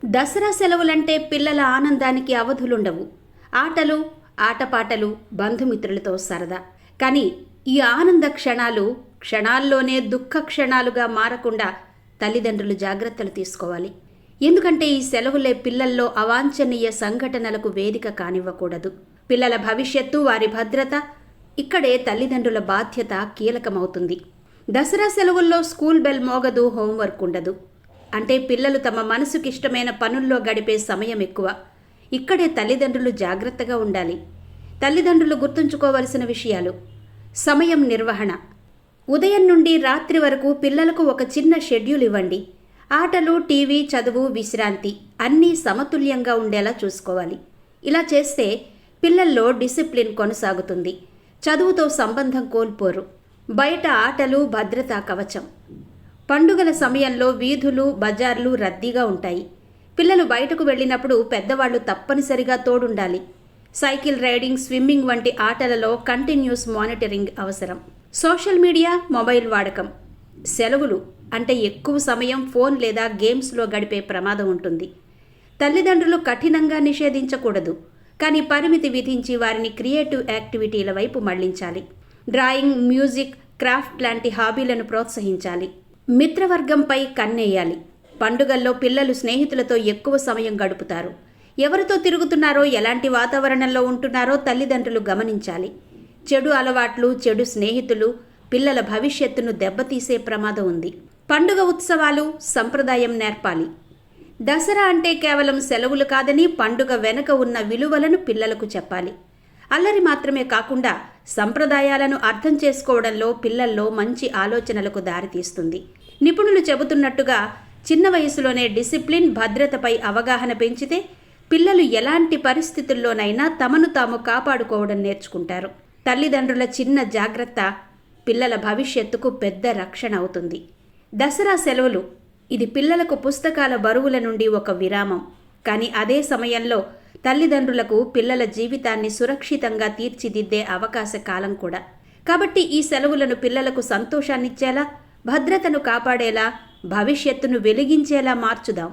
దసరా సెలవులంటే పిల్లల ఆనందానికి అవధులుండవు. ఆటలు, ఆటపాటలు, బంధుమిత్రులతో సరదా. కానీ ఈ ఆనంద క్షణాలు క్షణాల్లోనే దుఃఖ క్షణాలుగా మారకుండా తల్లిదండ్రులు జాగ్రత్తలు తీసుకోవాలి. ఎందుకంటే ఈ సెలవులే పిల్లల్లో అవాంఛనీయ సంఘటనలకు వేదిక కానివ్వకూడదు. పిల్లల భవిష్యత్తు, వారి భద్రత ఇక్కడే తల్లిదండ్రుల బాధ్యత కీలకమవుతుంది. దసరా సెలవుల్లో స్కూల్ బెల్ మోగదు, హోంవర్క్ ఉండదు. అంటే పిల్లలు తమ మనసుకిష్టమైన పనుల్లో గడిపే సమయం ఎక్కువ. ఇక్కడే తల్లిదండ్రులు జాగ్రత్తగా ఉండాలి. తల్లిదండ్రులు గుర్తుంచుకోవలసిన విషయాలు: సమయం నిర్వహణ. ఉదయం నుండి రాత్రి వరకు పిల్లలకు ఒక చిన్న షెడ్యూల్ ఇవ్వండి. ఆటలు, టీవీ, చదువు, విశ్రాంతి అన్నీ సమతుల్యంగా ఉండేలా చూసుకోవాలి. ఇలా చేస్తే పిల్లల్లో డిసిప్లిన్ కొనసాగుతుంది. చదువుతో సంబంధం కోల్పోరు. బయట ఆటలు భద్రతా కవచం. పండుగల సమయంలో వీధులు, బజార్లు రద్దీగా ఉంటాయి. పిల్లలు బయటకు వెళ్ళినప్పుడు పెద్దవాళ్లు తప్పనిసరిగా తోడుండాలి. సైకిల్ రైడింగ్, స్విమ్మింగ్ వంటి ఆటలలో కంటిన్యూస్ మానిటరింగ్ అవసరం. సోషల్ మీడియా, మొబైల్ వాడకం. సెలవులు అంటే ఎక్కువ సమయం ఫోన్ లేదా గేమ్స్లో గడిపే ప్రమాదం ఉంటుంది. తల్లిదండ్రులు కఠినంగా నిషేధించకూడదు, కానీ పరిమితి విధించి వారిని క్రియేటివ్ యాక్టివిటీల వైపు మళ్లించాలి. డ్రాయింగ్, మ్యూజిక్, క్రాఫ్ట్ లాంటి హాబీలను ప్రోత్సహించాలి. మిత్రవర్గంపై కన్నేయాలి. పండుగల్లో పిల్లలు స్నేహితులతో ఎక్కువ సమయం గడుపుతారు. ఎవరితో తిరుగుతున్నారో, ఎలాంటి వాతావరణంలో ఉంటున్నారో తల్లిదండ్రులు గమనించాలి. చెడు అలవాట్లు, చెడు స్నేహితులు పిల్లల భవిష్యత్తును దెబ్బతీసే ప్రమాదం ఉంది. పండుగ ఉత్సవాలు, సంప్రదాయం నేర్పాలి. దసరా అంటే కేవలం సెలవులు కాదని, పండుగ వెనుక ఉన్న విలువలను పిల్లలకు చెప్పాలి. అల్లరి మాత్రమే కాకుండా సంప్రదాయాలను అర్థం చేసుకోవడంలో పిల్లల్లో మంచి ఆలోచనలకు దారితీస్తుంది. నిపుణులు చెబుతున్నట్టుగా చిన్న వయసులోనే డిసిప్లిన్, భద్రతపై అవగాహన పెంచితే పిల్లలు ఎలాంటి పరిస్థితుల్లోనైనా తమను తాము కాపాడుకోవడం నేర్చుకుంటారు. తల్లిదండ్రుల చిన్న జాగ్రత్త పిల్లల భవిష్యత్తుకు పెద్ద రక్షణ అవుతుంది. దసరా సెలవులు ఇది పిల్లలకు పుస్తకాల బరువుల నుండి ఒక విరామం. కానీ అదే సమయంలో తల్లిదండ్రులకు పిల్లల జీవితాన్ని సురక్షితంగా తీర్చిదిద్దే అవకాశ కాలం కూడా. కాబట్టి ఈ సెలవులను పిల్లలకు సంతోషాన్నిచ్చేలా, భద్రతను కాపాడేలా, భవిష్యత్తును వెలిగించేలా మార్చుదాం.